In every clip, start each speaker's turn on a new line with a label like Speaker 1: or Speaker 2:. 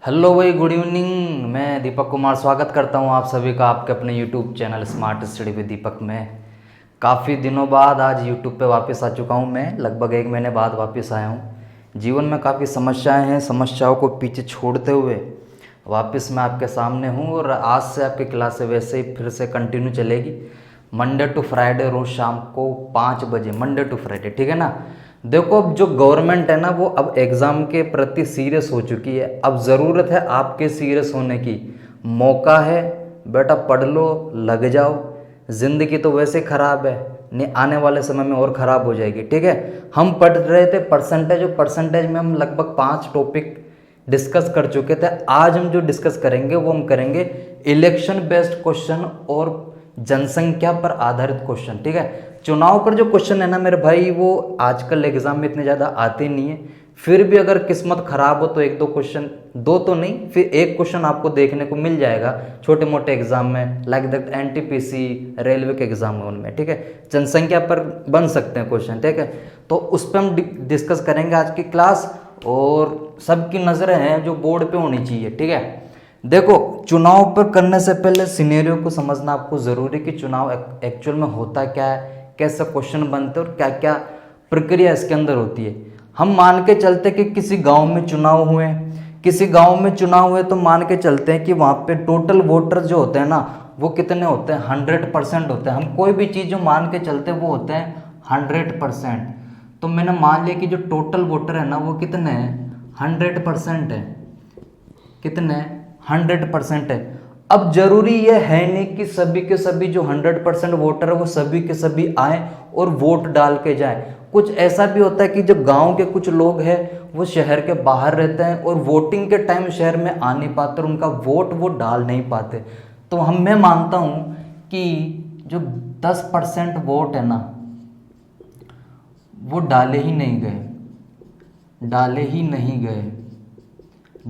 Speaker 1: Hello भाई, good evening. मैं दीपक कुमार स्वागत करता हूं आप सभी का आपके अपने YouTube channel smart study with Deepak में। काफ़ी दिनों बाद आज यूट्यूब पे वापस आ चुका हूं। मैं लगभग 1 महीने बाद वापस आया हूं। जीवन में काफ़ी समस्याएं हैं, समस्याओं को पीछे छोड़ते हुए वापस मैं आपके सामने हूं। और आज से आपकी क्लासें वैसे ही फिर से कंटिन्यू चलेगी, मंडे टू फ्राइडे, रोज़ शाम को 5 बजे, मंडे टू फ्राइडे, ठीक है ना। देखो, अब जो गवर्नमेंट है ना, वो अब एग्ज़ाम के प्रति सीरियस हो चुकी है। अब ज़रूरत है आपके सीरियस होने की। मौका है बेटा, पढ़ लो, लग जाओ। ज़िंदगी तो वैसे ख़राब है, नहीं आने वाले समय में और ख़राब हो जाएगी, ठीक है। हम पढ़ रहे थे परसेंटेज, और परसेंटेज में हम लगभग 5 टॉपिक डिस्कस कर चुके थे। आज हम जो डिस्कस करेंगे वो हम करेंगे इलेक्शन बेस्ड क्वेश्चन और जनसंख्या पर आधारित क्वेश्चन, ठीक है। चुनाव पर जो क्वेश्चन है ना मेरे भाई, वो आजकल एग्जाम में इतने ज़्यादा आते नहीं है। फिर भी अगर किस्मत खराब हो तो 1-2 क्वेश्चन, 2 तो नहीं, फिर 1 क्वेश्चन आपको देखने को मिल जाएगा छोटे मोटे एग्जाम में, लाइक दैट एनटीपीसी, रेलवे के एग्जाम में, उनमें, ठीक है। जनसंख्या पर बन सकते हैं क्वेश्चन, ठीक है। तो उस पर हम डिस्कस करेंगे आज की क्लास। और सबकी नज़रें हैं जो बोर्ड पे होनी चाहिए, ठीक है। देखो, चुनाव पर करने से पहले सिनेरियो को समझना आपको ज़रूरी है कि चुनाव एक्चुअल में होता क्या है, कैसे क्वेश्चन बनते हैं और क्या क्या प्रक्रिया इसके अंदर होती है। हम मान के चलते कि किसी गांव में चुनाव हुए, तो मान के चलते हैं कि वहाँ पे टोटल वोटर जो होते हैं ना, वो कितने होते हैं, 100% होते हैं। हम कोई भी चीज़ जो मान के चलते हैं वो होते हैं 100%। तो मैंने मान लिया कि जो टोटल वोटर है ना, वो कितने हैं, 100% है। कितने, 100% है। अब जरूरी ये है नहीं कि सभी के सभी जो 100% वोटर है वो सभी के सभी आए और वोट डाल के जाए। कुछ ऐसा भी होता है कि जो गांव के कुछ लोग हैं वो शहर के बाहर रहते हैं और वोटिंग के टाइम शहर में आ नहीं पाते और उनका वोट वो डाल नहीं पाते। तो मैं मानता हूँ कि जो 10% वोट है ना, वो डाले ही नहीं गए।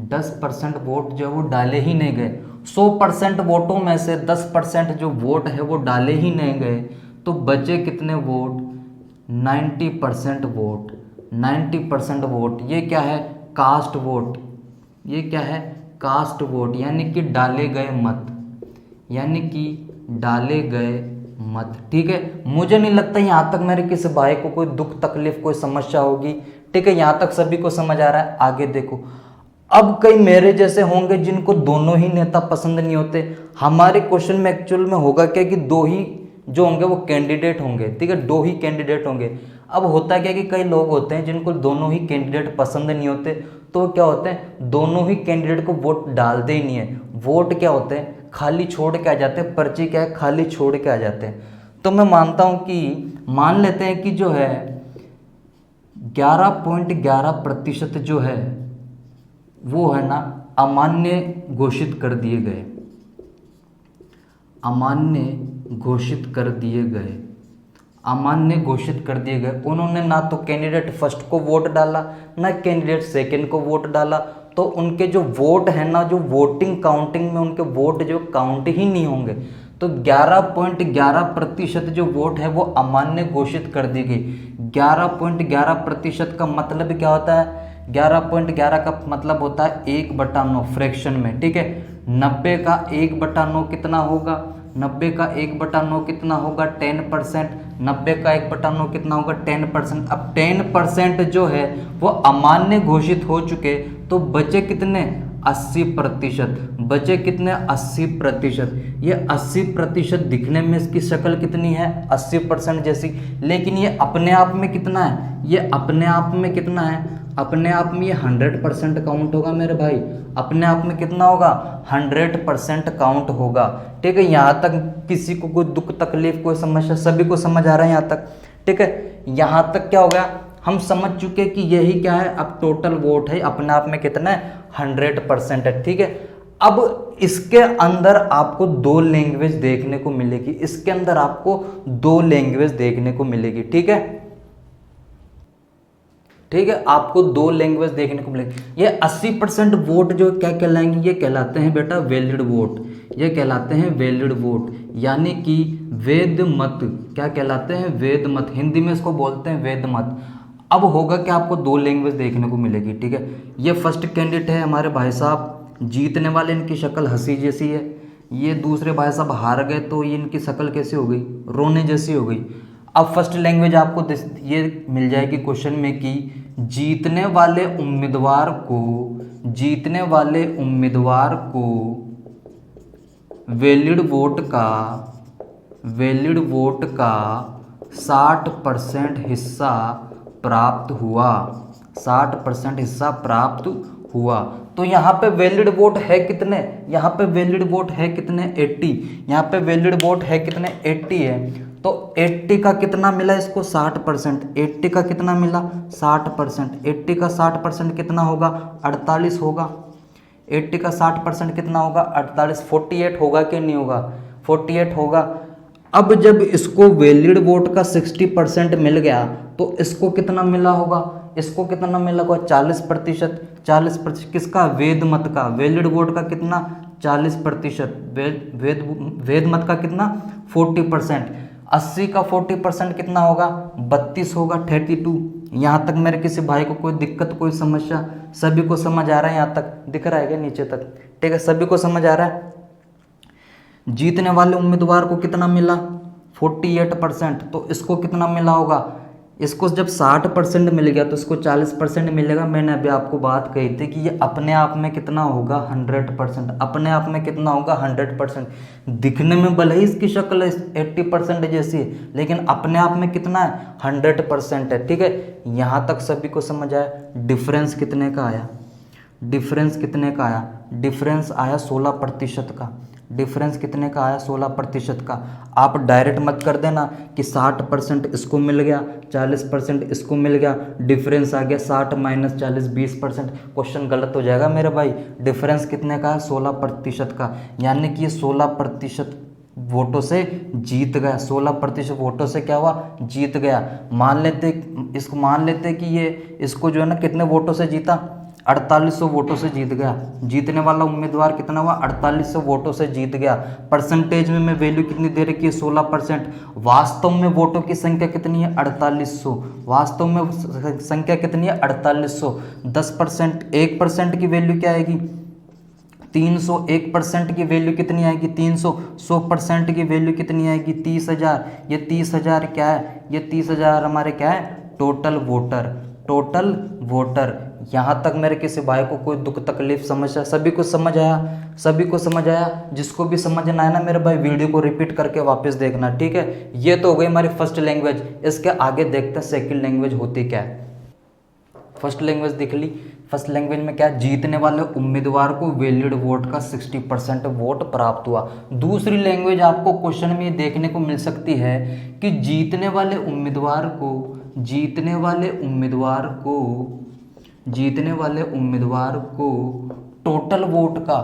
Speaker 1: 10% वोट जो है वो डाले ही नहीं गए। 100% वोटों में से 10% जो वोट है वो डाले ही नहीं गए। तो बचे कितने वोट, 90% वोट। 90% वोट ये क्या है, कास्ट वोट। ये क्या है, कास्ट वोट, यानी कि डाले गए मत, ठीक है। मुझे नहीं लगता यहाँ तक मेरे किसी भाई को कोई दुख तकलीफ कोई समस्या होगी, ठीक है। यहाँ तक सभी को समझ आ रहा है। आगे देखो, अब कई मेरे जैसे होंगे जिनको दोनों ही नेता पसंद नहीं होते। हमारे क्वेश्चन में एक्चुअल में होगा क्या कि 2 ही जो होंगे वो कैंडिडेट होंगे, ठीक है, 2 ही कैंडिडेट होंगे। अब होता क्या कि कई लोग होते हैं जिनको दोनों ही कैंडिडेट पसंद नहीं होते, तो क्या होते हैं, दोनों ही कैंडिडेट को वोट डालते ही नहीं है। वोट क्या होते हैं, खाली छोड़ के आ जाते हैं। पर्ची क्या है, खाली छोड़ के आ जाते हैं। तो मैं मानता हूं कि मान लेते हैं कि जो है 11.11% जो है वो है ना अमान्य घोषित कर दिए गए। उन्होंने ना तो कैंडिडेट फर्स्ट को वोट डाला, ना कैंडिडेट सेकंड को वोट डाला। तो उनके जो वोट है ना, जो वोटिंग काउंटिंग में उनके वोट जो काउंट ही नहीं होंगे। तो 11.11% जो वोट है वो अमान्य घोषित कर दी गई। 11.11% का मतलब क्या होता है, 11.11 का मतलब होता है 1/9 फ्रैक्शन में, ठीक है। 90 का 1/9 कितना होगा, 90 का 1/9 कितना होगा, 10%। 90 का 1/9 कितना होगा, 10%। अब 10% जो है वो अमान्य घोषित हो चुके, तो बचे कितने, 80%। बचे कितने, 80%। ये 80% दिखने में इसकी शक्ल कितनी है, 80% जैसी, लेकिन ये अपने आप में कितना है, अपने आप में ये 100% काउंट होगा मेरे भाई। अपने आप में कितना होगा, 100% काउंट होगा, ठीक है। यहाँ तक किसी को कोई दुख तकलीफ कोई समस्या, सभी को समझ आ रहा है यहाँ तक, ठीक है। यहाँ तक क्या हो गया, हम समझ चुके कि यही क्या है, अब टोटल वोट है अपने आप में कितना है, 100% है, ठीक है। अब इसके अंदर आपको 2 लैंग्वेज देखने को मिलेगी, ठीक है। आपको 2 लैंग्वेज देखने को मिलेगी। ये 80% वोट जो क्या कहलाएंगे, ये कहलाते हैं बेटा वैलिड वोट, यानी कि वैध मत। क्या कहलाते हैं, वैध मत, हिंदी में इसको बोलते हैं वैध मत। अब होगा कि आपको 2 लैंग्वेज देखने को मिलेगी, ठीक है। ये फर्स्ट कैंडिडेट है हमारे भाई साहब जीतने वाले इनकी शक्ल हंसी जैसी है, ये दूसरे भाई साहब हार गए तो ये इनकी शक्ल कैसी हो गई, रोने जैसी हो गई। अब फर्स्ट लैंग्वेज आपको ये मिल जाएगी क्वेश्चन में कि जीतने वाले उम्मीदवार को वैलिड वोट का 60% हिस्सा प्राप्त हुआ, 60% हिस्सा प्राप्त हुआ। तो यहाँ पे वैलिड वोट है कितने, यहाँ पे वैलिड वोट है कितने 80, यहाँ पे वैलिड वोट है कितने 80 है। तो 80 का कितना मिला इसको 60%, 80 का कितना मिला 60%, 80 का 60% कितना होगा 48 होगा, 80 का 60% कितना होगा 48, 48 होगा कि नहीं होगा, 48 होगा। अब जब इसको वैलिड वोट का 60% मिल गया तो इसको कितना मिला होगा, इसको कितना मिला होगा 40%, 40% किसका, वेद मत का, वैलिड वोट का कितना 40%, वेद मत का कितना 40%, 80 का 40% कितना होगा 32 होगा 32। यहाँ तक मेरे किसी भाई को कोई दिक्कत कोई समस्या, सभी को समझ आ रहा है, यहाँ तक दिख रहा है क्या नीचे तक, ठीक है सभी को समझ आ रहा है। जीतने वाले उम्मीदवार को कितना मिला 48%, तो इसको कितना मिला होगा, इसको जब 60% मिल गया तो इसको 40% मिलेगा। मैंने अभी आपको बात कही थी कि ये अपने आप में कितना होगा 100%, अपने आप में कितना होगा 100%। दिखने में भले ही इसकी शक्ल 80% जैसी है, लेकिन अपने आप में कितना है 100% है, ठीक है। यहाँ तक सभी को समझ आया। डिफरेंस कितने का आया, डिफरेंस कितने का आया, डिफरेंस आया 16% का, डिफरेंस कितने का आया 16% का। आप डायरेक्ट मत कर देना कि 60% इसको मिल गया 40% इसको मिल गया, डिफरेंस आ गया 60 माइनस 40 20%, क्वेश्चन गलत हो जाएगा मेरे भाई। डिफरेंस कितने का है 16% का, यानी कि ये 16% वोटों से जीत गया, 16% वोटों से क्या हुआ जीत गया। मान लेते कि ये इसको जो है ना कितने वोटों से जीता 4800 वोटों से जीत गया। जीतने वाला उम्मीदवार कितना हुआ 4800 वोटों से जीत गया। परसेंटेज में वैल्यू कितनी दे रखी है 16%। वास्तव में वोटों की संख्या कितनी है 4800, वास्तव में संख्या कितनी है 4800। 10%, 1% की वैल्यू क्या आएगी 300, 1% की वैल्यू कितनी आएगी 300, 100% की वैल्यू कितनी आएगी 30,000। ये 30,000 क्या है, ये 30,000 हमारे क्या है टोटल वोटर, टोटल वोटर। यहाँ तक मेरे किसी भाई को कोई दुख तकलीफ समस्या, सभी को समझ आया, सभी को समझ आया। जिसको भी समझना है ना मेरे भाई वीडियो को रिपीट करके वापस देखना, ठीक है। ये तो हो गई हमारी फर्स्ट लैंग्वेज। इसके आगे देखते हैं सेकंड लैंग्वेज होती क्या है। फर्स्ट लैंग्वेज देख ली। फर्स्ट लैंग्वेज में क्या, जीतने वाले उम्मीदवार को वैलिड वोट का 60% वोट प्राप्त हुआ। दूसरी लैंग्वेज आपको क्वेश्चन में देखने को मिल सकती है कि जीतने वाले उम्मीदवार को टोटल वोट का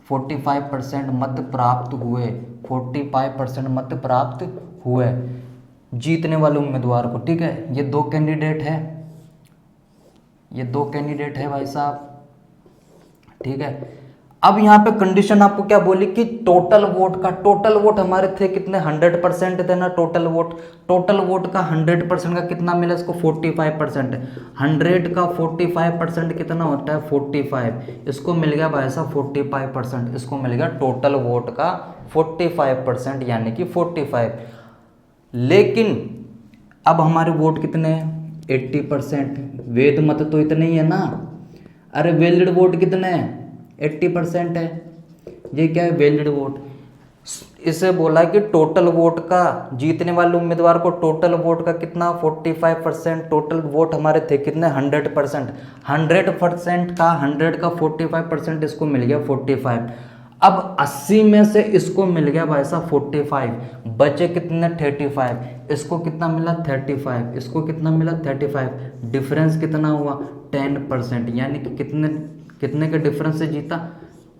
Speaker 1: 45% मत प्राप्त हुए, 45% मत प्राप्त हुए जीतने वाले उम्मीदवार को, ठीक है। ये दो कैंडिडेट है भाई साहब, ठीक है। अब यहाँ पे कंडीशन आपको क्या बोली कि टोटल वोट हमारे थे कितने 100% थे ना टोटल वोट का 100% का कितना मिला इसको 45%। 100 का 45% कितना होता है 45, इसको मिल गया भाई साहब 45%, इसको मिल गया टोटल वोट का 45% यानी कि 45। लेकिन अब हमारे वोट कितने हैं 80%। वेद मत तो इतने ही है ना, अरे वैलिड वोट कितने हैं 80% है। ये क्या है वैलिड वोट। इसे बोला कि टोटल वोट का, जीतने वाले उम्मीदवार को टोटल वोट का कितना 45%, टोटल वोट हमारे थे कितने 100%। 100% का 100 का 45% इसको मिल गया 45। अब 80 में से इसको मिल गया भाई साहब 45, बचे कितने 35, इसको कितना मिला 35, इसको कितना मिला 35। डिफरेंस कितना हुआ 10%, यानी कि कितने के डिफरेंस से जीता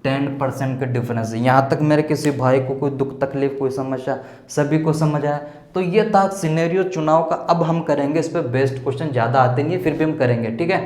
Speaker 1: 10% के डिफरेंस। यहाँ तक मेरे किसी भाई को कोई दुख तकलीफ कोई समस्या, सभी को समझ आया। तो ये था सिनेरियो चुनाव का। अब हम करेंगे इस पर बेस्ट क्वेश्चन, ज़्यादा आते नहीं है फिर भी हम करेंगे, ठीक है।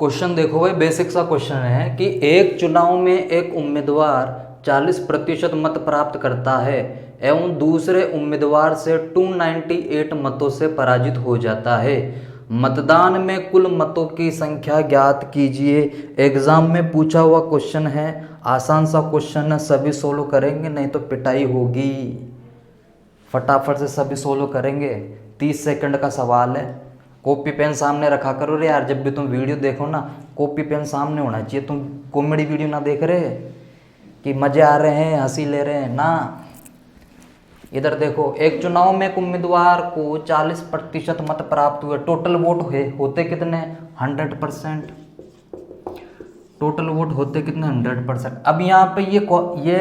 Speaker 1: क्वेश्चन देखो भाई, बेसिक सा क्वेश्चन है कि एक चुनाव में एक उम्मीदवार 40% मत प्राप्त करता है एवं दूसरे उम्मीदवार से 298 मतों से पराजित हो जाता है। मतदान में कुल मतों की संख्या ज्ञात कीजिए। एग्जाम में पूछा हुआ क्वेश्चन है, आसान सा क्वेश्चन है, सभी सोल्व करेंगे नहीं तो पिटाई होगी। फटाफट से सभी सोल्व करेंगे। 30 सेकंड का सवाल है। कॉपी पेन सामने रखा करो रे यार, जब भी तुम वीडियो देखो ना कॉपी पेन सामने होना चाहिए। तुम कॉमेडी वीडियो ना देख रहे कि मजे आ रहे हैं, हंसी ले रहे हैं ना। इधर देखो, एक चुनाव में एक उम्मीदवार को 40% मत प्राप्त हुए। टोटल वोट होते कितने? 100%। टोटल वोट होते कितने? 100%। अब यहाँ पे ये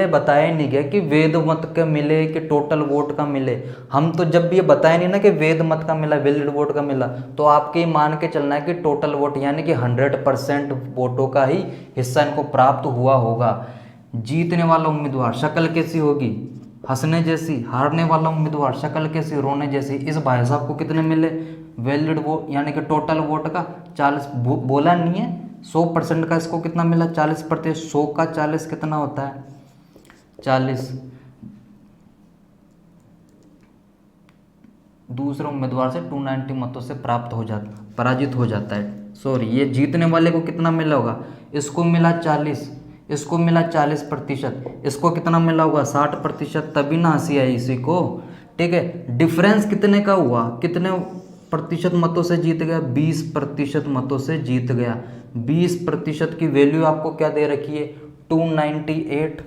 Speaker 1: बताया नहीं गया कि वेद मत का मिले कि टोटल वोट का मिले। हम तो जब भी ये बताया नहीं ना कि वेद मत का मिला, वैलिड वोट का मिला, तो आपके मान के चलना है कि टोटल वोट यानी कि 100% वोटों का ही हिस्सा इनको प्राप्त हुआ होगा। जीतने वाला उम्मीदवार शक्ल कैसी होगी? हंसने जैसी। हारने वाला उम्मीदवार शक्ल कैसी? रोने जैसी। इस भाई साहब को कितने मिले? वैलिड वोट यानी कि टोटल वोट का 40 बोला नहीं है, 100% का इसको कितना मिला? 40%। 100 का 40 कितना होता है? 40। दूसरे उम्मीदवार से 290 मतों से पराजित हो जाता है। सॉरी, ये जीतने वाले को कितना मिला होगा? इसको मिला 40, इसको मिला 40%, इसको कितना मिला होगा? 60%। तभी ना हंसी आई इसी को। ठीक है, डिफरेंस कितने का हुआ? कितने प्रतिशत मतों से जीत गया? 20% मतों से जीत गया। 20% की वैल्यू आपको क्या दे रखी है? 298।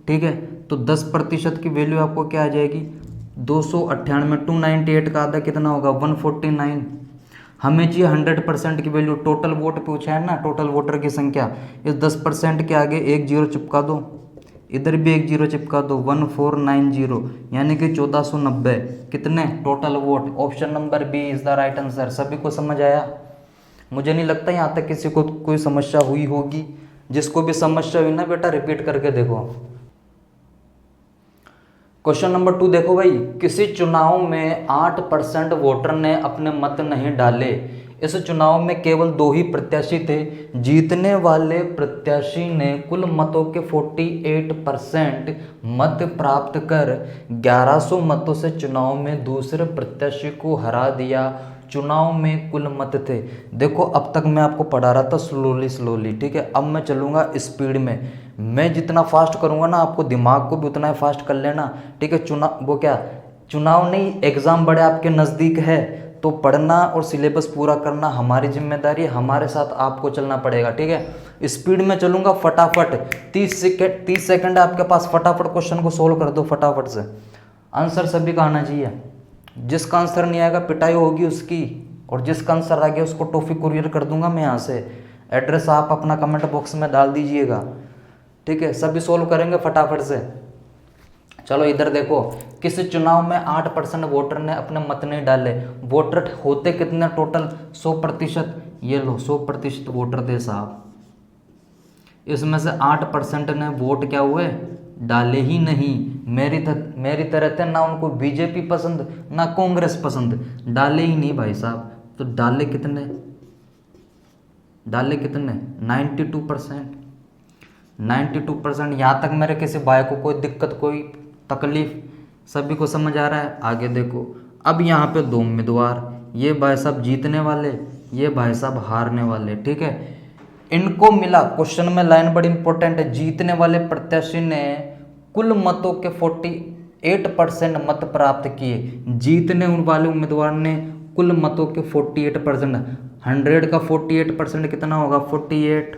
Speaker 1: ठीक है, तो 10% की वैल्यू आपको क्या आ जाएगी? 298। 298 का आधा कितना होगा? 149। हमें चाहिए 100% की वैल्यू। टोटल वोट पूछा है ना, टोटल वोटर की संख्या। इस 10% के आगे एक जीरो चिपका दो, इधर भी एक जीरो चिपका दो। 1490 यानी कि 1490 कितने total vote? Option number B is the right answer. सभी को समझ आया? मुझे नहीं लगता यहाँ तक किसी को कोई समस्या हुई होगी। जिसको भी समस्या हुई ना बेटा रिपीट करके देखो। क्वेश्चन नंबर 2 देखो भाई, किसी चुनाव में 8% वोटर ने अपने मत नहीं डाले। इस चुनाव में केवल 2 ही प्रत्याशी थे। जीतने वाले प्रत्याशी ने कुल मतों के 48% मत प्राप्त कर 1100 मतों से चुनाव में दूसरे प्रत्याशी को हरा दिया। चुनाव में कुल मत थे। देखो, अब तक मैं आपको पढ़ा रहा था स्लोली, ठीक है। अब मैं चलूँगा स्पीड में। मैं जितना फास्ट करूँगा ना, आपको दिमाग को भी उतना ही फास्ट कर लेना, ठीक है। चुनाव नहीं, एग्ज़ाम बड़े आपके नज़दीक है, तो पढ़ना और सिलेबस पूरा करना हमारी जिम्मेदारी है। हमारे साथ आपको चलना पड़ेगा, ठीक है। स्पीड में चलूँगा फटाफट। 30 सेकंड आपके पास, फटाफट क्वेश्चन को सोल्व कर दो फटाफट से। आंसर सभी का आना चाहिए। जिसका आंसर नहीं आएगा पिटाई होगी उसकी, और जिसका आंसर आ गया उसको टॉफी कुरियर कर दूंगा मैं यहाँ से। एड्रेस आप अपना कमेंट बॉक्स में डाल दीजिएगा, ठीक है। सभी सोल्व करेंगे फटाफट से। चलो इधर देखो, किसी चुनाव में 8% वोटर ने अपने मत नहीं डाले। वोटर होते कितने टोटल? 100%। ये लो 100% वोटर थे साहब। इसमें से 8% ने वोट क्या हुए? डाले ही नहीं। मेरी तरह थे ना, उनको बीजेपी पसंद ना कांग्रेस पसंद, डाले ही नहीं भाई साहब। तो डाले कितने? 92%। 92%। यहाँ तक मेरे किसी भाई को कोई दिक्कत, कोई तकलीफ? सभी को समझ आ रहा है? आगे देखो, अब यहाँ पे 2 उम्मीदवार, ये भाई साहब जीतने वाले, ये भाई साहब हारने वाले, ठीक है। इनको मिला, क्वेश्चन में लाइन बड़ी इंपॉर्टेंट है, जीतने वाले प्रत्याशी ने कुल मतों के 48% मत प्राप्त किए। जीतने वाले उम्मीदवार ने कुल मतों के 48%, 100 का 48% कितना होगा? 48,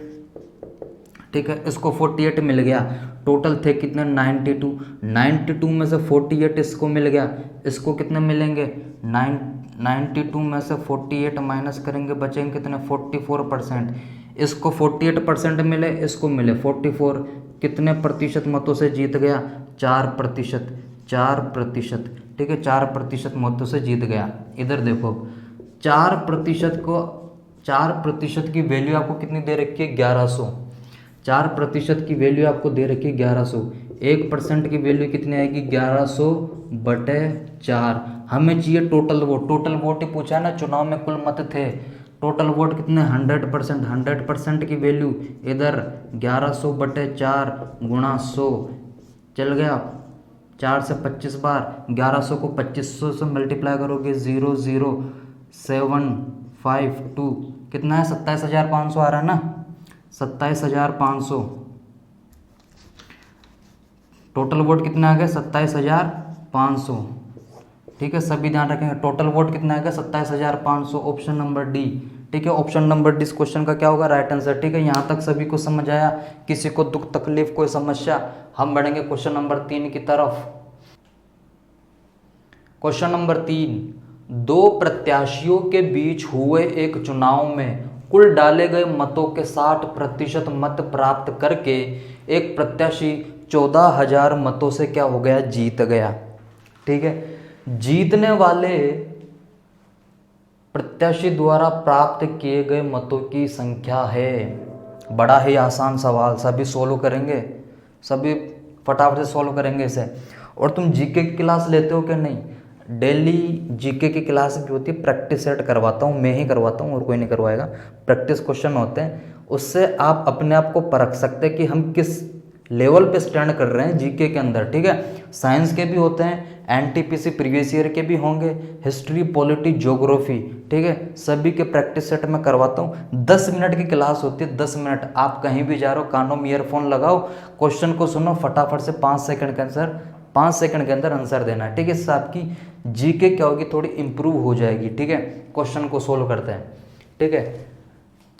Speaker 1: ठीक है। इसको 48 मिल गया। टोटल थे कितने? 92 में से 48 इसको मिल गया। इसको कितने मिलेंगे? 92 में से 48 माइनस करेंगे, बचेंगे कितने? 44%। इसको 48% मिले, इसको मिले 44। कितने प्रतिशत मतों से जीत गया? 4%। ठीक है, 4% मतों से जीत गया। इधर देखो, 4% की वैल्यू आपको कितनी दे रखी है? 1100। 4% की वैल्यू आपको दे रखी है 1100। 1% की वैल्यू कितनी आएगी? 1100/4। हमें चाहिए टोटल वोट। टोटल वोट ही पूछा है ना, चुनाव में कुल मत थे, टोटल वोट कितने 100%, 100% की वैल्यू इधर 1100/4 गुणा 100 चल गया 4 से 25 बार, 1100 को 2500 से मल्टीप्लाई करोगे 00752 कितना है 27,500 आ रहा है ना, 27,500। टोटल वोट कितना आ गया 27,500। ठीक है, सभी ध्यान रखेंगे टोटल वोट कितना आएगा 27,500, ऑप्शन नंबर डी। ठीक है, ऑप्शन नंबर डी इस क्वेश्चन का क्या होगा राइट आंसर। ठीक है, यहाँ तक सभी को समझ आया, किसी को दुख तकलीफ कोई समस्या। हम बढ़ेंगे क्वेश्चन नंबर 3 की तरफ। क्वेश्चन नंबर 3, दो प्रत्याशियों के बीच हुए एक चुनाव में कुल डाले गए मतों के 60% मत प्राप्त करके एक प्रत्याशी 14,000 मतों से क्या हो गया, जीत गया। ठीक है, जीतने वाले प्रत्याशी द्वारा प्राप्त किए गए मतों की संख्या है। बड़ा ही आसान सवाल, सभी सोल्व करेंगे, सभी फटाफट से सोल्व करेंगे इसे। और तुम जीके की क्लास लेते हो कि नहीं? डेली जीके की क्लास भी होती है, प्रैक्टिस सेट करवाता हूँ, मैं ही करवाता हूँ और कोई नहीं करवाएगा। प्रैक्टिस क्वेश्चन होते हैं, उससे आप अपने आप को परख सकते हैं कि हम किस लेवल पे स्टैंड कर रहे हैं जीके के अंदर। ठीक है, साइंस के भी होते हैं, एनटीपीसी प्रीवियस ईयर के भी होंगे, हिस्ट्री, पॉलिटी, ज्योग्राफी। ठीक है, सभी के प्रैक्टिस सेट में करवाता हूँ। 10 मिनट की क्लास होती है, 10 मिनट। आप कहीं भी जा रहे हो, कानों में ईयरफोन लगाओ, क्वेश्चन को सुनो, फटाफट से 5 सेकंड के अंदर आंसर देना है। ठीक है, इससे आपकी जीके क्या होगी, थोड़ी इंप्रूव हो जाएगी। ठीक है, क्वेश्चन को सोल्व करते हैं। ठीक है,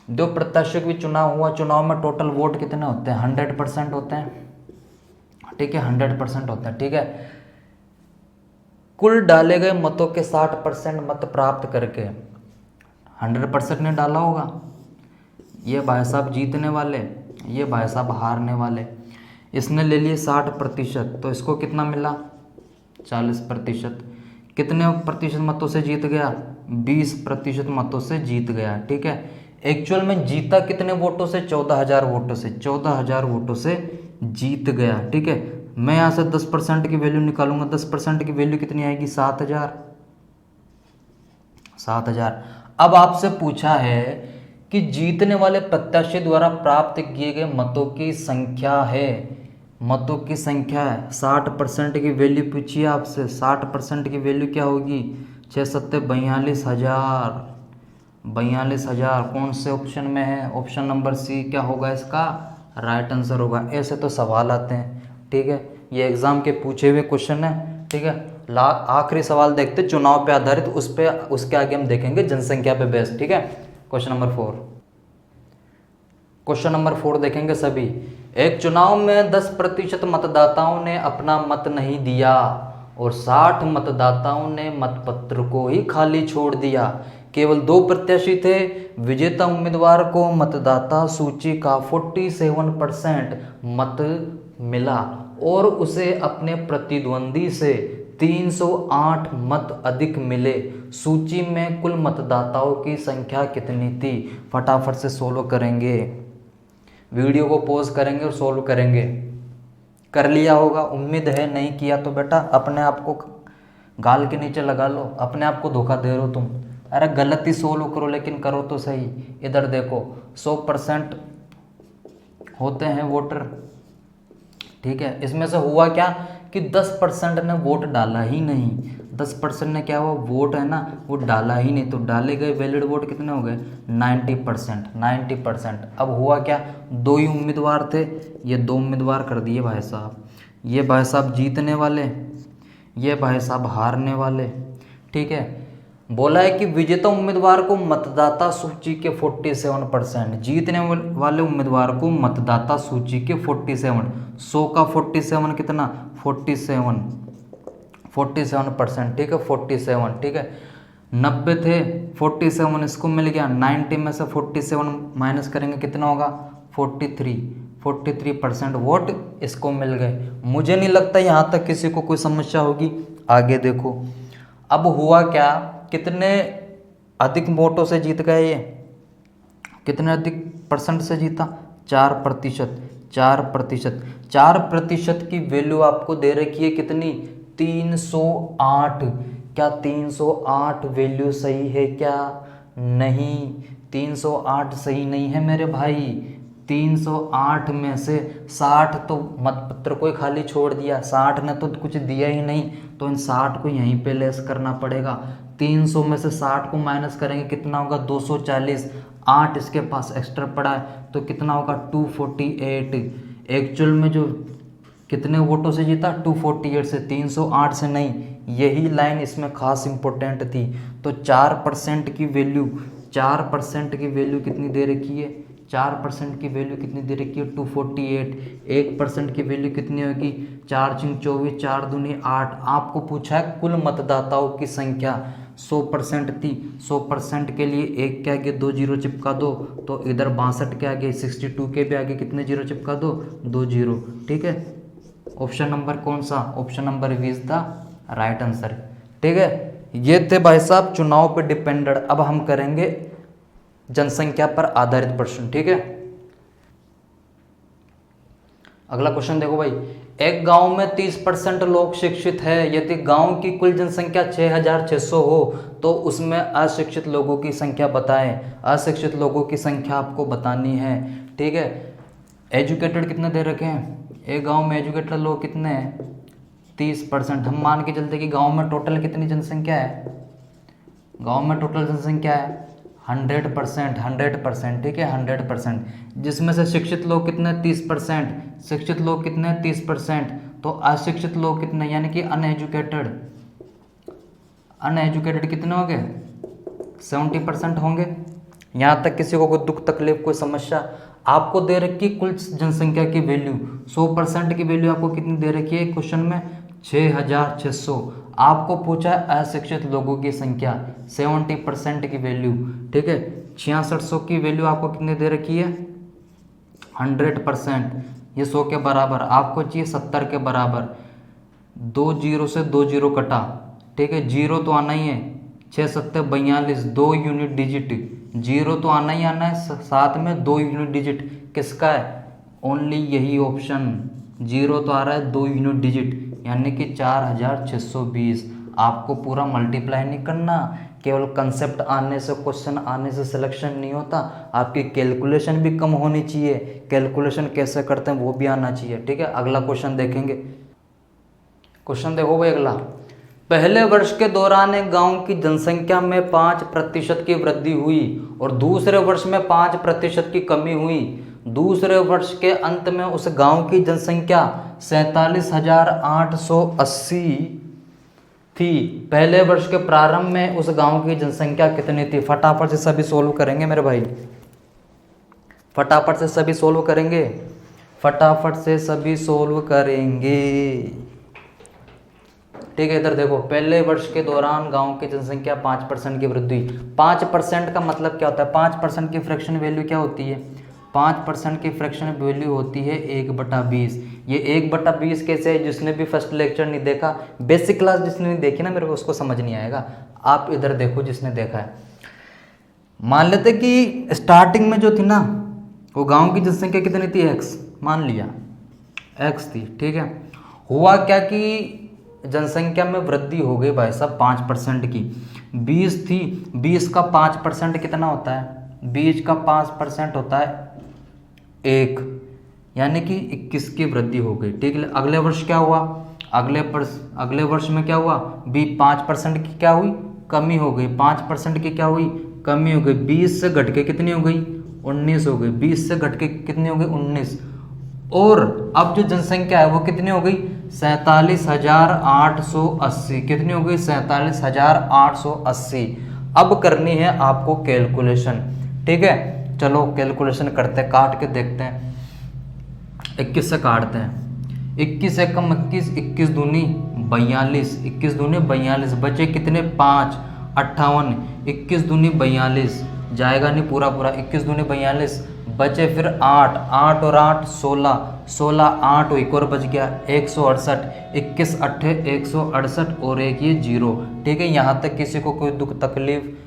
Speaker 1: दो प्रत्याशियों के बीच चुनाव हुआ, चुनाव में टोटल वोट कितने होते हैं, 100% होते हैं। ठीक है, 100% होते हैं। ठीक है, कुल डाले गए मतों के 60% मत प्राप्त करके 100% ने डाला होगा। ये भाई साहब जीतने वाले, ये भाई साहब हारने वाले। इसने ले लिए 60%, तो इसको कितना मिला 40%। कितने प्रतिशत मतों से जीत गया, 20% मतों से जीत गया। ठीक है, एक्चुअल में जीता कितने वोटों से, 14,000 वोटों से, 14,000 वोटों से जीत गया। ठीक है, मैं यहाँ से 10% की वैल्यू निकालूंगा, 10% की वैल्यू कितनी आएगी, 7,000। 7,000। अब आपसे पूछा है कि जीतने वाले प्रत्याशी द्वारा प्राप्त किए गए मतों की संख्या है, मतों की संख्या है, 60% की वैल्यू पूछिए आपसे। 60% की वैल्यू क्या होगी, 6 7 42,000। 42,000 कौन से ऑप्शन में है, ऑप्शन नंबर सी क्या होगा इसका राइट आंसर होगा। ऐसे तो सवाल आते हैं। ठीक है, ये एग्जाम के पूछे हुए क्वेश्चन है। ठीक है, आखिरी सवाल देखते चुनाव पे आधारित, उस पे उसके आगे हम देखेंगे जनसंख्या पे बेस्ड। ठीक है, क्वेश्चन नंबर 4। क्वेश्चन नंबर 4 देखेंगे सभी। एक चुनाव में 10% मतदाताओं ने अपना मत नहीं दिया और 60 मतदाताओं ने मतपत्र को ही खाली छोड़ दिया। केवल 2 प्रत्याशी थे। विजेता उम्मीदवार को मतदाता सूची का 47% मत मिला और उसे अपने प्रतिद्वंदी से 308 मत अधिक मिले। सूची में कुल मतदाताओं की संख्या कितनी थी? फटाफट से सोल्व करेंगे, वीडियो को पॉज करेंगे और सोल्व करेंगे। कर लिया होगा उम्मीद है, नहीं किया तो बेटा अपने आप को गाल के नीचे लगा लो, अपने आप को धोखा दे रहे हो तुम। अरे गलती सोल्व करो लेकिन करो तो सही। इधर देखो 100% होते हैं वोटर। ठीक है, इसमें से हुआ क्या कि 10% ने वोट डाला ही नहीं। 10% ने क्या हुआ, वोट है ना वो डाला ही नहीं, तो डाले गए वैलिड वोट कितने हो गए 90%। 90%। अब हुआ क्या, 2 ही उम्मीदवार थे, ये 2 उम्मीदवार कर दिए भाई साहब। ये भाई साहब जीतने वाले, ये भाई साहब हारने वाले। ठीक है, बोला है कि विजेता उम्मीदवार को मतदाता सूची के 47%, जीतने वाले उम्मीदवार को मतदाता सूची के 47, 100 का 47 कितना 47%। ठीक है, 47। ठीक है, 90 थे, 47 इसको मिल गया। 90 में से 47 माइनस करेंगे कितना होगा 43% वोट इसको मिल गए। मुझे नहीं लगता यहाँ तक किसी को कोई समस्या होगी। आगे देखो, अब हुआ क्या, कितने अधिक वोटों से जीत गए ये, कितने अधिक परसेंट से जीता, 4%। 4% की वैल्यू आपको दे रखी है कितनी 308। क्या 308 वैल्यू सही है क्या? नहीं, 308 सही नहीं है मेरे भाई। 308 में से 60 तो मतपत्र को ही खाली छोड़ दिया, 60 ने तो कुछ दिया ही नहीं, तो इन 60 को यहीं पे लेस करना पड़ेगा। 300 में से 60 को माइनस करेंगे, कितना होगा 240। 8 इसके पास एक्स्ट्रा पड़ा है तो कितना होगा 248। एक्चुअल में जो कितने वोटों से जीता 248 से, 308 से नहीं। यही लाइन इसमें खास इंपॉर्टेंट थी। तो 4% की वैल्यू, 4% की वैल्यू कितनी दे रखी है, 4% की वैल्यू कितनी दे रखी है 248। 1% की वैल्यू कितनी होगी 4 × 24, 4 दूनी 8। आपको पूछा है कुल मतदाताओं की संख्या, 100% थी, 100% के लिए 1 के आगे 2 जीरो चिपका दो, तो इधर 62 के आगे 62 के भी आगे कितने जीरो चिपका दो 2 जीरो। ठीक है, ऑप्शन नंबर कौन सा, option number B is the right answer. ठीक है, ये थे भाई साहब चुनाव पे डिपेंडेंट। अब हम करेंगे जनसंख्या पर आधारित प्रश्न। ठीक है, अगला क्वेश्चन देखो भाई, एक गांव में 30% लोग शिक्षित है। यदि गांव की कुल जनसंख्या 6600 हो तो उसमें अशिक्षित लोगों की संख्या बताएं। अशिक्षित लोगों की संख्या आपको बतानी है। ठीक है, एजुकेटेड कितने दे रखे हैं, एक गांव में एजुकेटेड लोग कितने हैं 30%। हम मान के चलते कि गांव में टोटल कितनी जनसंख्या है, गांव में टोटल जनसंख्या है 100%, 100%। ठीक है, 100%, जिसमें से शिक्षित लोग कितने 30%, शिक्षित लोग कितने 30%, तो अशिक्षित लोग कितने यानी कि अनएजुकेटेड, अनएजुकेटेड कितने होंगे 70% होंगे। यहाँ तक किसी को कोई दुख तकलीफ कोई समस्या। आपको दे रखी कुल जनसंख्या की वैल्यू, 100% की वैल्यू आपको कितनी दे रखी है क्वेश्चन में 6600। आपको पूछा है अशिक्षित लोगों की संख्या, 70% की वैल्यू। ठीक है, 6600 की वैल्यू आपको कितनी दे रखी है 100%, ये 100 के बराबर, आपको चाहिए 70 के बराबर। 2 जीरो से 2 जीरो कटा, ठीक है, जीरो तो आना ही है, 6 7 42, 2 यूनिट डिजिट, जीरो तो आना ही आना है, साथ में 2 यूनिट डिजिट किसका है, ओनली यही ऑप्शन, जीरो तो आ रहा है 2 यूनिट डिजिट यानी कि 4620। आपको पूरा मल्टीप्लाई नहीं करना, केवल कंसेप्ट आने से, क्वेश्चन आने से सिलेक्शन नहीं होता, आपकी कैलकुलेशन भी कम होनी चाहिए, कैलकुलेशन कैसे करते हैं वो भी आना चाहिए। ठीक है, अगला क्वेश्चन देखेंगे। क्वेश्चन देखो भाई अगला, पहले वर्ष के दौरान एक गांव की जनसंख्या में 5% की वृद्धि हुई और दूसरे वर्ष में 5% की कमी हुई। दूसरे वर्ष के अंत में उस गांव की जनसंख्या 47,880 थी। पहले वर्ष के प्रारंभ में उस गांव की जनसंख्या कितनी थी। फटाफट से सभी सोल्व करेंगे मेरे भाई, फटाफट से सभी सोल्व करेंगे, फटाफट से सभी सोल्व करेंगे। ठीक है, इधर देखो, पहले वर्ष के दौरान गांव की जनसंख्या 5% की वृद्धि। 5% का मतलब क्या होता है, 5% की फ्रैक्शन वैल्यू क्या होती है, 5% की फ्रैक्शन वैल्यू होती है 1/20। ये 1/20 कैसे है, जिसने भी फर्स्ट लेक्चर नहीं देखा, बेसिक क्लास जिसने नहीं देखी ना मेरे को, उसको समझ नहीं आएगा। आप इधर देखो जिसने देखा है। मान लेते कि स्टार्टिंग में जो थी ना वो गांव की जनसंख्या कितनी थी, x मान लिया, x थी। ठीक है, हुआ क्या कि जनसंख्या में वृद्धि हो गई भाई साहब 5% की, 20 थी, 20 का 5% कितना होता है, 20 का 5% होता है 1, यानी कि 21 की वृद्धि हो गई। ठीक है, अगले वर्ष क्या हुआ, अगले वर्ष में क्या हुआ, 5% की क्या हुई, कमी हो गई, 5% की क्या हुई, कमी हो गई, 20 से घट के कितनी हो गई 19 हो गई, 20 से घट के कितनी हो गई 19। और अब जो जनसंख्या है वो कितनी हो गई 47,880, कितनी हो गई 47,880। अब करनी है आपको कैलकुलेशन। ठीक है, चलो कैलकुलेशन करते हैं, काट के देखते हैं। 21 से काटते हैं, 21 एकम 21, 21 दूनी 42, 21 दूनी 42, बचे कितने 5, 58, 21 दूनी 42 जाएगा नहीं पूरा पूरा, 21 दूनी 42, बचे फिर 8, 8 और 8 16, 16 8 एक और बच गया 168, 21 8 168 और एक ये 0। ठीक है, यहाँ तक किसी को कोई दुख तकलीफ।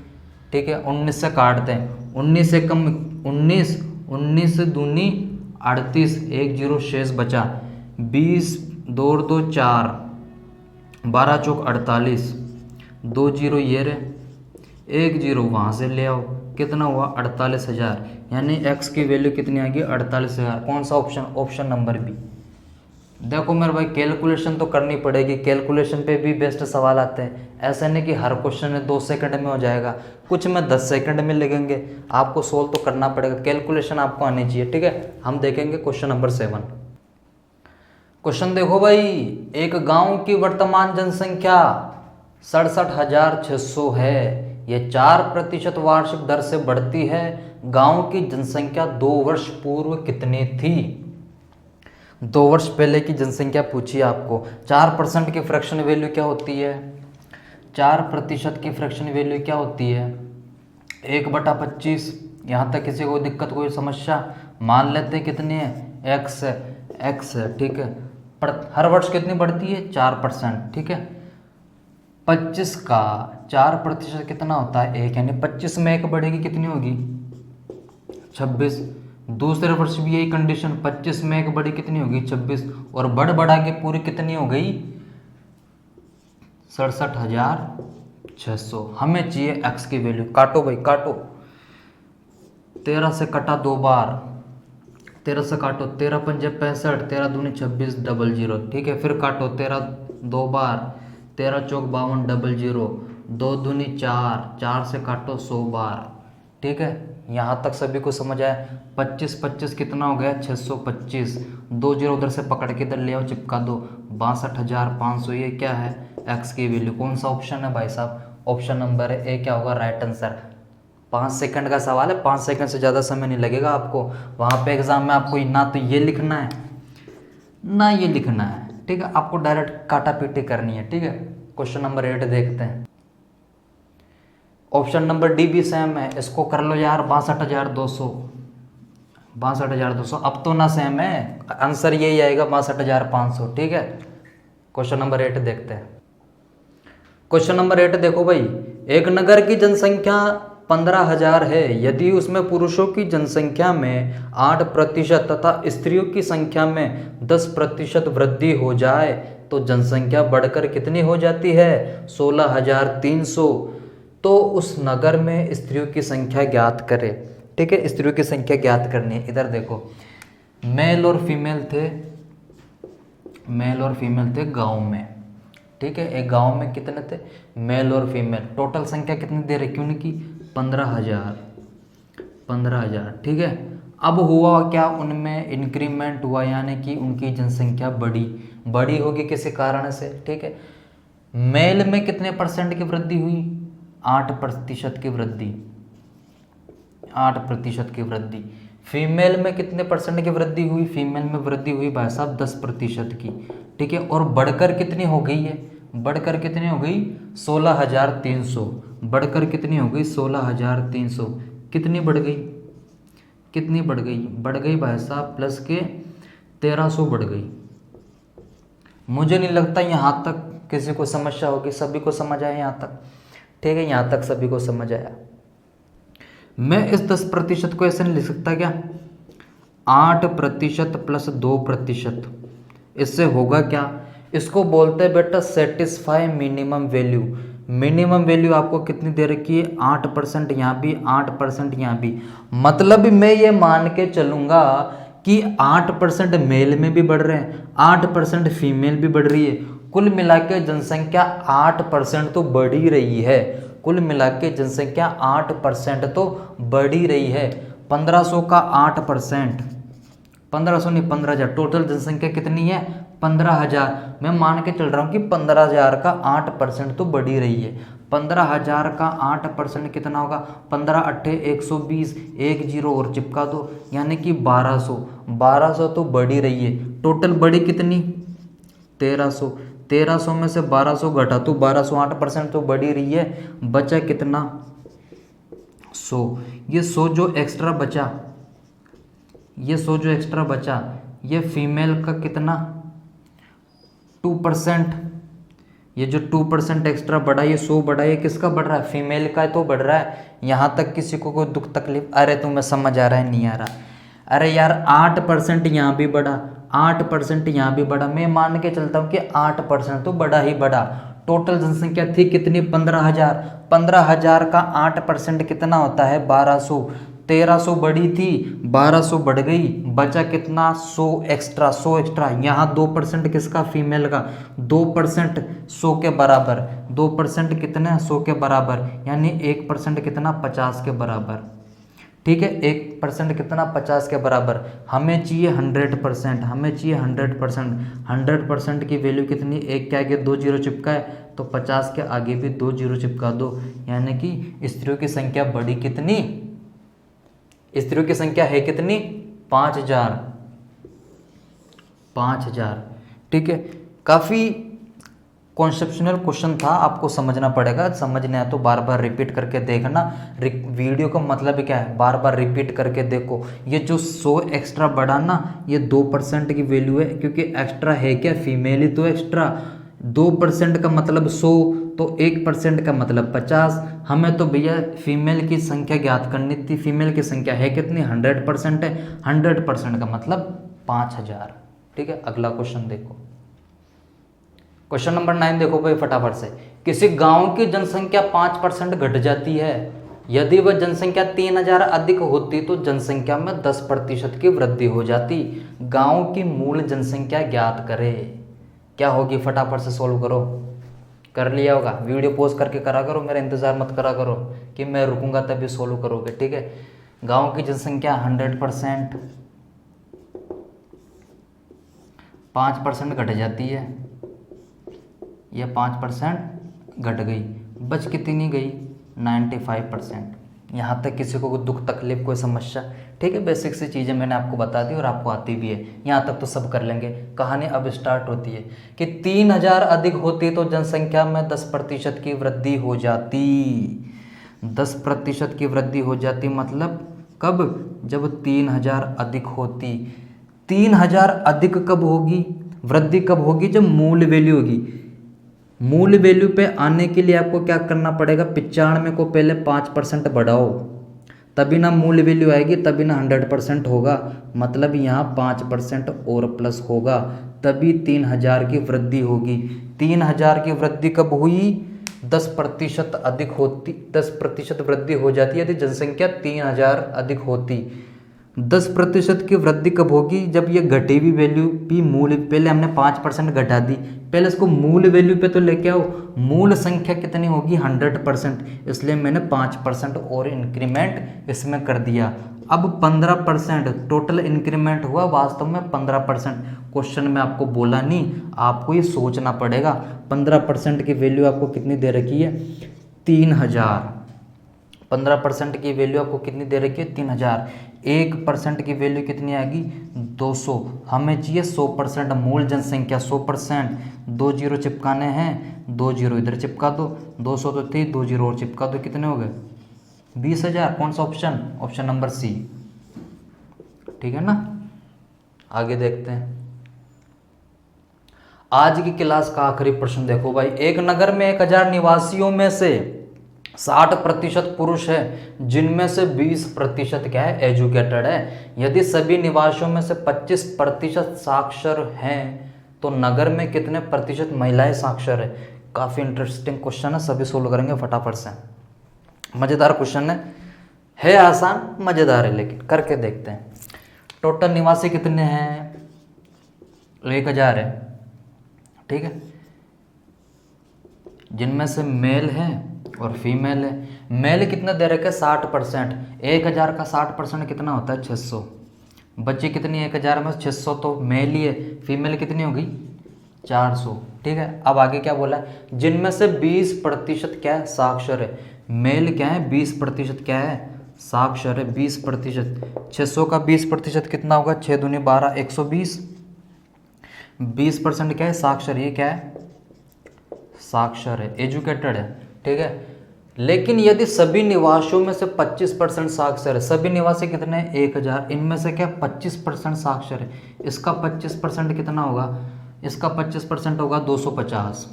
Speaker 1: ठीक है, 19 से काटते हैं, 19 से कम 19, 19 दूनी 38, 1 0 शेष बचा 20, 2 और 2 4, 12 चौक 48, 2 0 ये रहे, एक जीरो वहाँ से ले आओ, कितना हुआ 48,000, यानी x की वैल्यू कितनी आ गई 48,000। कौन सा ऑप्शन? Option number B. देखो मेरे भाई कैलकुलेशन तो करनी पड़ेगी, कैलकुलेशन पे भी बेस्ट सवाल आते हैं। ऐसा नहीं कि हर क्वेश्चन में 2 सेकंड में हो जाएगा, कुछ में 10 सेकंड में लगेंगे। आपको सोल्व तो करना पड़ेगा, कैलकुलेशन आपको आनी चाहिए, ठीक है। हम देखेंगे क्वेश्चन नंबर 7। क्वेश्चन देखो भाई, एक गांव की वर्तमान जनसंख्या 67,600 है। ये 4% वार्षिक दर से बढ़ती है। गांव की जनसंख्या 2 वर्ष पूर्व कितनी थी? 2 वर्ष पहले की जनसंख्या पूछी आपको। 4% की फ्रैक्शन वैल्यू क्या होती है? 4% की फ्रैक्शन वैल्यू क्या होती है? 1/25। यहाँ तक किसी को दिक्कत, कोई समस्या? मान लेते हैं कितनी है? x है, x है, ठीक है। हर वर्ष कितनी बढ़ती है? 4%, ठीक है। 25 का 4% कितना होता है? 1, यानी 25 में 1 बढ़ेगी, कितनी होगी? 26। दूसरे वर्ष भी यही कंडीशन, 25 में 1 बढ़ी, कितनी होगी? 26। और बढ़ा के पूरी कितनी हो गई? 67,600। हमें चाहिए x की वैल्यू। काटो भाई काटो, 13 से कटा 2 बार, 13 से काटो, 13 पंजे 65, 13 दूनी 26, 00, ठीक है। फिर काटो, 13 2 बार, 13 चौक 52, 00, 2 दूनी 4, 4 से काटो 100 बार, ठीक है। यहाँ तक सभी को समझ आया? 25 25 कितना हो गया? 625। 2 जीरो उधर से पकड़ के इधर ले आओ, चिपका दो, 62,500। ये क्या है? x की वैल्यू। कौन सा ऑप्शन है भाई साहब? ऑप्शन नंबर ए क्या होगा? Right answer. 5 सेकंड का सवाल है, 5 सेकंड से ज़्यादा समय नहीं लगेगा आपको। वहाँ पे एग्जाम में आपको ना तो ये लिखना है ना ये लिखना है, ठीक है। आपको डायरेक्ट काटा पीटी करनी है, ठीक है। क्वेश्चन नंबर 8 देखते हैं। ऑप्शन नंबर डी भी सेम है, इसको कर लो यार। 62,200, 62,200। अब तो ना सेम है, आंसर यही आएगा 62,500, ठीक है। क्वेश्चन नंबर 8 देखते हैं। क्वेश्चन नंबर 8 देखो भाई, एक नगर की जनसंख्या 15,000 है। यदि उसमें पुरुषों की जनसंख्या में 8% तथा स्त्रियों की संख्या में 10% वृद्धि हो जाए तो जनसंख्या बढ़कर कितनी हो जाती है? 16,300। तो उस नगर में स्त्रियों की संख्या ज्ञात करें, ठीक है। स्त्रियों की संख्या ज्ञात करनी है। इधर देखो, मेल और फीमेल थे, मेल और फीमेल थे गाँव में, ठीक है। एक गांव में कितने थे? मेल और फीमेल। टोटल संख्या कितनी दे रखी उनकी? 15,000, 15,000, ठीक है। अब हुआ क्या? उनमें इंक्रीमेंट हुआ, यानी कि उनकी जनसंख्या बड़ी होगी किसी कारण से, ठीक है। मेल में कितने परसेंट की वृद्धि हुई? 8% की वृद्धि, 8% की वृद्धि। फीमेल में कितने परसेंट की वृद्धि हुई? फीमेल में वृद्धि हुई भाई साहब 10% की, ठीक है। और बढ़कर कितनी हो गई है? बढ़कर कितनी हो गई? 16,300। बढ़कर कितनी हो गई? 16,300। कितनी बढ़ गई? कितनी बढ़ गई? बढ़ गई भाई साहब प्लस के 1,300 बढ़ गई। मुझे नहीं लगता यहाँ तक किसी को समस्या होगी, सभी को समझ आया यहाँ तक, ठीक है। यहाँ तक सभी को समझ आया। मैं इस 10% को ऐसे नहीं लिख सकता क्या? 8% प्लस 2%, इससे होगा क्या? इसको बोलते हैं बेटा satisfy minimum value. Minimum value आपको कितनी दे रखी है? 8% यहाँ भी, 8% यहाँ भी। मतलब मैं ये मान के चलूँगा कि 8% मेल में भी बढ़ रहे हैं, 8% फीमेल भी बढ़ रही है। कुल मिला के जनसंख्या 8% तो बढ़ ही रही है। कुल मिला के जनसंख्या 8% तो बढ़ ही रही है। 1500 का 8%, 1500 नहीं 15,000। टोटल जनसंख्या कितनी है? 15,000। मैं मान के चल रहा हूँ कि 15,000 का 8% तो बढ़ ही रही है। 15,000 का 8% कितना होगा? 15 अट्ठे 120, 1 जीरो और चिपका दो, यानी कि 1200। 1200 तो बढ़ ही रही है। टोटल बढ़ी कितनी? 1300। 1300 में से 1200 घटा तो 1200, 8% तो बढ़ ही रही है। बचा कितना? 100। ये 100 जो एक्स्ट्रा बचा, ये 100 जो एक्स्ट्रा बचा, ये फीमेल का कितना? 2%। ये जो 2% एक्स्ट्रा बढ़ा, ये 100 बढ़ा, ये किसका बढ़ रहा है? फीमेल का तो बढ़ रहा है। यहाँ तक किसी को कोई दुख तकलीफ? अरे तुम्हें समझ आ रहा है? नहीं आ रहा? अरे यार 8% यहाँ भी बढ़ा, 8% यहाँ भी बढ़ा। मैं मान के चलता हूँ कि 8% तो बढ़ा ही बढ़ा। टोटल जनसंख्या थी कितनी 15,000। 15,000 का 8% कितना होता है 1200। 1300 बढ़ी थी, 1200 बढ़ गई, बचा कितना 100 एक्स्ट्रा। 100 एक्स्ट्रा यहाँ 2% किसका फीमेल का, 2% 100 के बराबर। 2% कितना 100 के बराबर, यानी 1% कितना 50 के बराबर। ठीक है, 1% कितना 50 के बराबर। हमें चाहिए 100%, हमें चाहिए 100%। 100% की वैल्यू कितनी, एक के आगे 2 जीरो चिपका है तो 50 के आगे भी 2 जीरो चिपका दो, यानी कि स्त्रियों की संख्या बढ़ी कितनी, स्त्रियों की संख्या है कितनी 5000। 5000। ठीक है, काफ़ी कॉन्सेप्शनल क्वेश्चन था, आपको समझना पड़ेगा। समझना है तो बार बार रिपीट करके देखना। वीडियो का मतलब क्या है, बार बार रिपीट करके देखो। ये जो 100 एक्स्ट्रा बढ़ा ना, ये 2% की वैल्यू है, क्योंकि एक्स्ट्रा है क्या, फीमेल ही तो एक्स्ट्रा। 2% का मतलब 100, तो 1% का मतलब 50। हमें तो भैया फीमेल की संख्या ज्ञात करनी थी। फीमेल की संख्या है कितनी 100% है, 100% का मतलब 5000। ठीक है, अगला क्वेश्चन देखो। क्वेश्चन नंबर 9 देखो भाई फटाफट से। किसी गांव की जनसंख्या 5% घट जाती है, यदि वह जनसंख्या 3000 अधिक होती तो जनसंख्या में 10% की वृद्धि हो जाती। गांव की मूल जनसंख्या ज्ञात करे। क्या होगी, फटाफट से सोल्व करो। कर लिया होगा, वीडियो पॉज करके करा करो, मेरा इंतजार मत करा करो कि मैं रुकूंगा तभी सोल्व करोगे। ठीक है, गांव की जनसंख्या 100%, 5% घट जाती है, यह 5% घट गई, बच कितनी गई 95%। यहाँ तक किसी को कोई दुख तकलीफ कोई समस्या, ठीक है, बेसिक सी चीज़ें मैंने आपको बता दी और आपको आती भी है, यहाँ तक तो सब कर लेंगे। कहानी अब स्टार्ट होती है कि 3000 अधिक होती तो जनसंख्या में 10% की वृद्धि हो जाती। 10% की वृद्धि हो जाती मतलब कब, जब 3000 अधिक होती। 3000 अधिक कब होगी, वृद्धि कब होगी, जब मूल वैल्यू होगी। मूल वैल्यू पे आने के लिए आपको क्या करना पड़ेगा, 95 को पहले 5% बढ़ाओ, तभी ना मूल वैल्यू आएगी, तभी ना 100% होगा। मतलब यहाँ 5% और प्लस होगा, तभी 3000 की वृद्धि होगी। 3000 की वृद्धि कब हुई, 10% अधिक होती, 10% वृद्धि हो जाती है यदि जनसंख्या 3000 अधिक होती। 10% की वृद्धि कब होगी, जब ये घटी हुई वैल्यू भी मूल, पहले हमने 5% घटा दी, पहले इसको मूल वैल्यू पे तो लेके आओ। मूल संख्या कितनी होगी 100%, इसलिए मैंने 5% और इंक्रीमेंट इसमें कर दिया। अब 15% टोटल इंक्रीमेंट हुआ, वास्तव में 15%। क्वेश्चन में आपको बोला नहीं, आपको ये सोचना पड़ेगा। 15% की वैल्यू आपको कितनी दे रखी है 3000। 15% की वैल्यू आपको कितनी दे रखी है 3000। 1% की वैल्यू कितनी आएगी 200। हमें चाहिए 100%, मूल जनसंख्या 100%। 2 जीरो चिपकाने हैं, 2 जीरो इधर चिपका दो, 200 तो थी, 2 जीरो और चिपका दो, कितने हो गए 20,000। कौन सा ऑप्शन, ऑप्शन नंबर सी। ठीक है ना, आगे देखते हैं। आज की क्लास का आखिरी प्रश्न देखो भाई। एक नगर में 1000 निवासियों में से 60% पुरुष है, जिनमें से 20% क्या है एजुकेटेड है। यदि सभी निवासियों में से 25% साक्षर हैं तो नगर में कितने प्रतिशत महिलाएं साक्षर है। काफ़ी इंटरेस्टिंग क्वेश्चन है, सभी सोल्व करेंगे फटाफट से। मज़ेदार क्वेश्चन है आसान मज़ेदार है, लेकिन करके देखते हैं। टोटल निवासी कितने हैं 1000 है, ठीक है, जिनमें से मेल है और फीमेल है। मेल कितना दे रखे 60%। 1000 का 60% कितना होता है 600। बच्ची कितनी 1000 में 600 तो मेल ही है, फीमेल कितनी होगी 400। ठीक है, अब आगे क्या बोला है, जिनमें से 20% क्या है साक्षर है। मेल क्या है 20% क्या है साक्षर है 20%। 600 का 20% कितना होगा 6 दूनी 12, 120। 20% क्या है साक्षर, ये क्या है साक्षर है, एजुकेटेड है। ठीक है, लेकिन यदि सभी निवासियों में से 25% साक्षर है, सभी निवासी कितने हैं 1000, इनमें से क्या 25% साक्षर है, इसका 25% कितना होगा, इसका 25% होगा 250।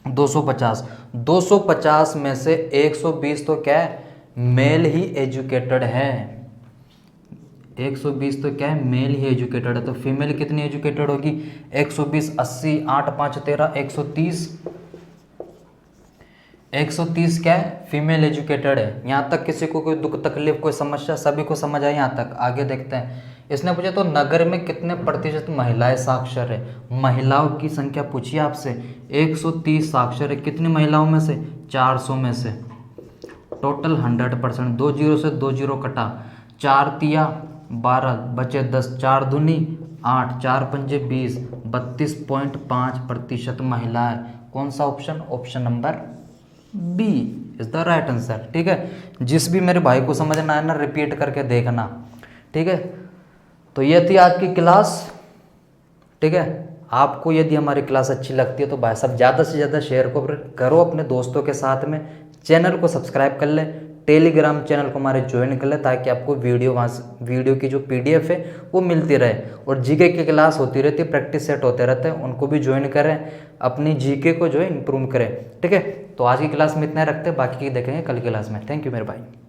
Speaker 1: 250 250 में से 120 तो क्या है मेल ही एजुकेटेड है। 120 तो क्या है मेल ही एजुकेटेड है, तो फीमेल कितनी एजुकेटेड होगी 120, 80, 8 5 13, 130। 130 क्या है, फीमेल एजुकेटेड है। यहाँ तक किसी को कोई दुख तकलीफ कोई समस्या, सभी को समझ आई यहाँ तक? आगे देखते हैं। इसने पूछा तो नगर में कितने प्रतिशत महिलाएं साक्षर है? महिलाओं की संख्या पूछी आपसे, 130 साक्षर है, कितनी महिलाओं में से? 400 में से। टोटल 100%। 2 जीरो से 2 जीरो कटा, 4 तिया 12 बचे 10, 4 दूनी 8, 4 पंजे 20, 32.5% महिला है। कौन सा option? Option number B is the right answer. ठीक है, जिस भी मेरे भाई को समझना है ना, रिपीट करके देखना। ठीक है, तो ये थी आज की क्लास। ठीक है, आपको यदि हमारी क्लास अच्छी लगती है तो भाई साहब ज़्यादा से ज़्यादा शेयर करो अपने दोस्तों के साथ में। चैनल को सब्सक्राइब कर लें, टेलीग्राम चैनल को हमारे ज्वाइन कर लें, ताकि आपको वीडियो की जो PDF है वो मिलती रहे। और जीके की क्लास होती रहती है, प्रैक्टिस सेट होते रहते हैं, उनको भी ज्वाइन करें, अपनी जीके को जो है इम्प्रूव करें। ठीक है, तो आज की क्लास में इतना ही रखते हैं, बाकी की देखेंगे कल की क्लास में। थैंक यू मेरे भाई।